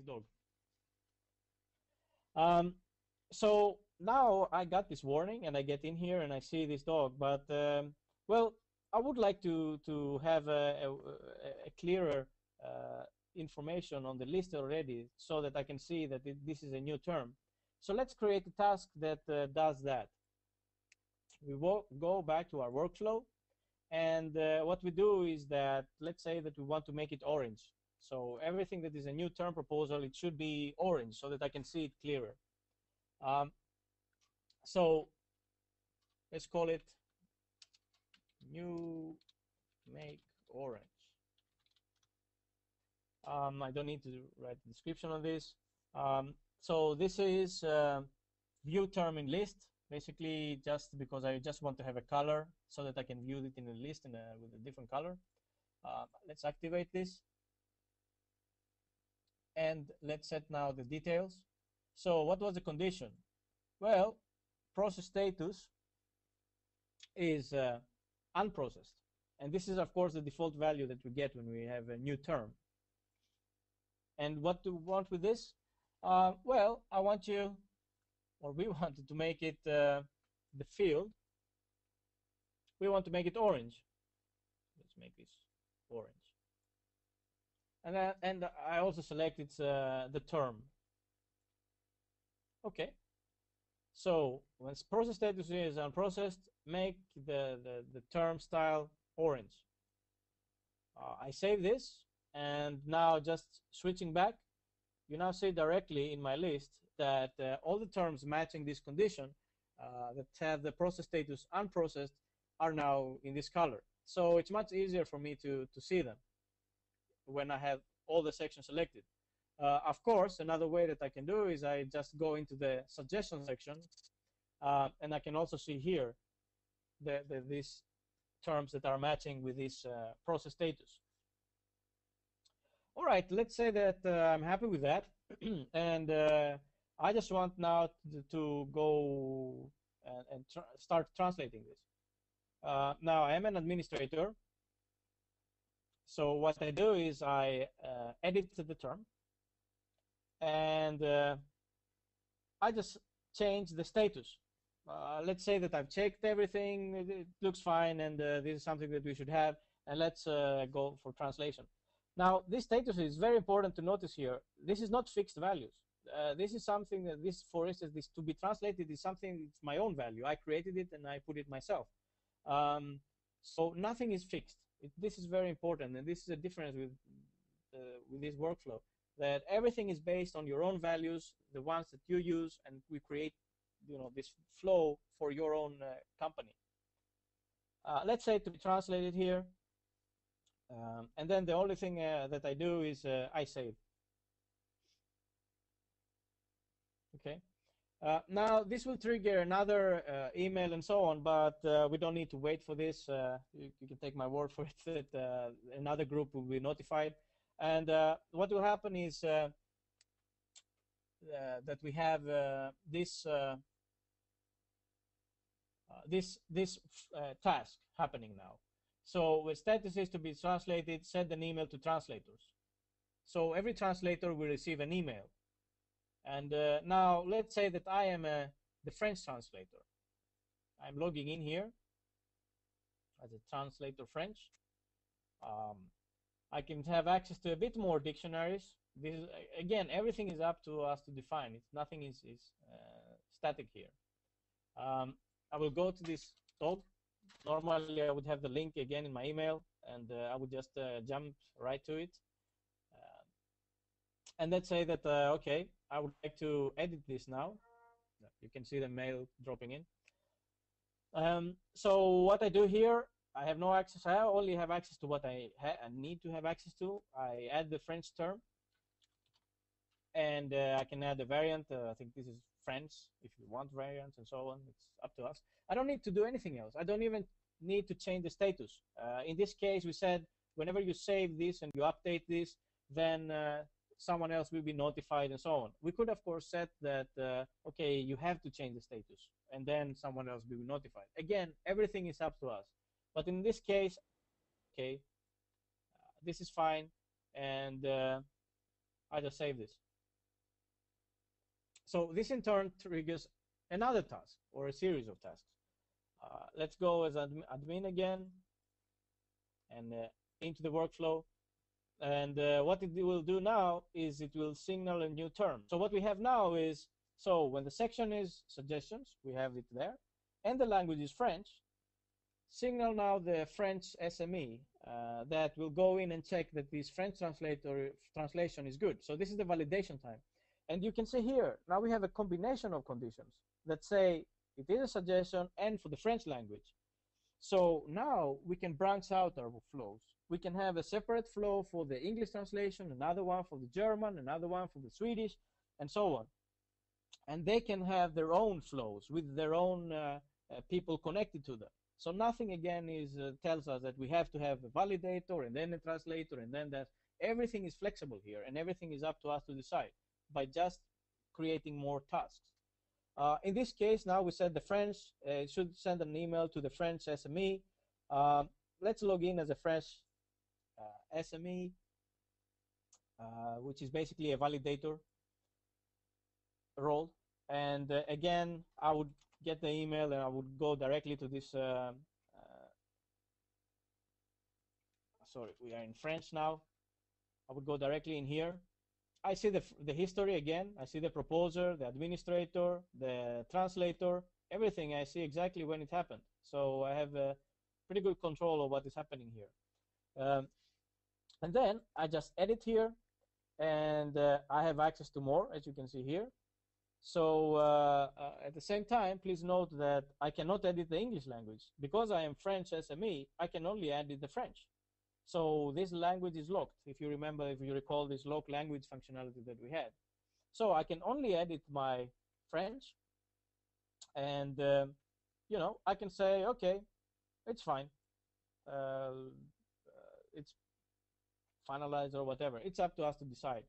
this dog. So now I got this warning, and I get in here and I see this dog. But well, I would like to have a clearer information on the list already, so that I can see that this is a new term. So let's create a task that does that. We will go back to our workflow, and what we do is that, let's say that we want to make it orange. So everything that is a new term proposal, it should be orange so that I can see it clearer. So let's call it new make orange. I don't need to write a description on this. So this is view term in list, basically just because I just want to have a color so that I can view it in a list with a different color. Let's activate this. And let's set now the details. So what was the condition? Well, process status is unprocessed. And this is, of course, the default value that we get when we have a new term. And what do we want with this? Well, I want you, or we wanted to make it the field. We want to make it orange. Let's make this orange. And I also selected the term. Okay. So when process status is unprocessed, make the term style orange. I save this, and now just switching back, you now see directly in my list that all the terms matching this condition that have the process status unprocessed are now in this color. So it's much easier for me to see them when I have all the sections selected. Of course, another way that I can do is I just go into the suggestion section, and I can also see here these terms that are matching with this process status. All right, let's say that I'm happy with that, and I just want now to go and start translating this. Now I am an administrator, so what I do is I edit the term, and I just change the status. Let's say that I've checked everything, it looks fine, and this is something that we should have, and let's go for translation. Now, this status is very important to notice here. This is not fixed values. This is something that this, for instance, this to be translated is something, it's my own value. I created it and I put it myself. So nothing is fixed. This is very important, and this is a difference with this workflow, that everything is based on your own values, the ones that you use, and we create, this flow for your own company. Let's say to be translated here, and then the only thing that I do is I save. Okay. Now this will trigger another email and so on, but we don't need to wait for this. You can take my word for it that another group will be notified, and what will happen is that we have this task happening now. So the status is to be translated, send an email to translators. So every translator will receive an email. And now let's say that I am the French translator. I'm logging in here as a translator French. I can have access to a bit more dictionaries. This is, again, everything is up to us to define. Nothing is static here. I will go to this dog. Normally, I would have the link again in my email, and I would just jump right to it. And let's say that, okay, I would like to edit this now. You can see the mail dropping in. So what I do here, I have no access. I only have access to what I need to have access to. I add the French term, and I can add a variant. I think this is French, if you want variants and so on. It's up to us. I don't need to do anything else. I don't even need to change the status. In this case, we said whenever you save this and you update this, then someone else will be notified and so on. We could, of course, set that, okay, you have to change the status, and then someone else will be notified. Again, everything is up to us. But in this case, okay, this is fine, and I just save this. So this in turn triggers another task or a series of tasks. Let's go as admin again and into the workflow. And what it will do now is it will signal a new term. So what we have now is, so when the section is suggestions, we have it there, and the language is French, signal now the French SME that will go in and check that this French translation is good. So this is the validation time. And you can see here, now we have a combination of conditions that say it is a suggestion and for the French language. So now we can branch out our flows. We can have a separate flow for the English translation, another one for the German, another one for the Swedish, and so on. And they can have their own flows with their own people connected to them. So nothing again tells us that we have to have a validator and then a translator and then that. Everything is flexible here and everything is up to us to decide by just creating more tasks. In this case, now we said the French should send an email to the French SME. Let's log in as a French SME, which is basically a validator role. And again, I would get the email and I would go directly to this. Sorry, we are in French now. I would go directly in here. I see the history again. I see the proposer, the administrator, the translator, everything. I see exactly when it happened. So I have a pretty good control of what is happening here. And then I just edit here, and I have access to more, as you can see here. So at the same time, please note that I cannot edit the English language. Because I am French SME, I can only edit the French. So this language is locked, if you remember, if you recall this lock language functionality that we had. So I can only edit my French, and you know, I can say, okay, it's fine. It's finalized or whatever. It's up to us to decide.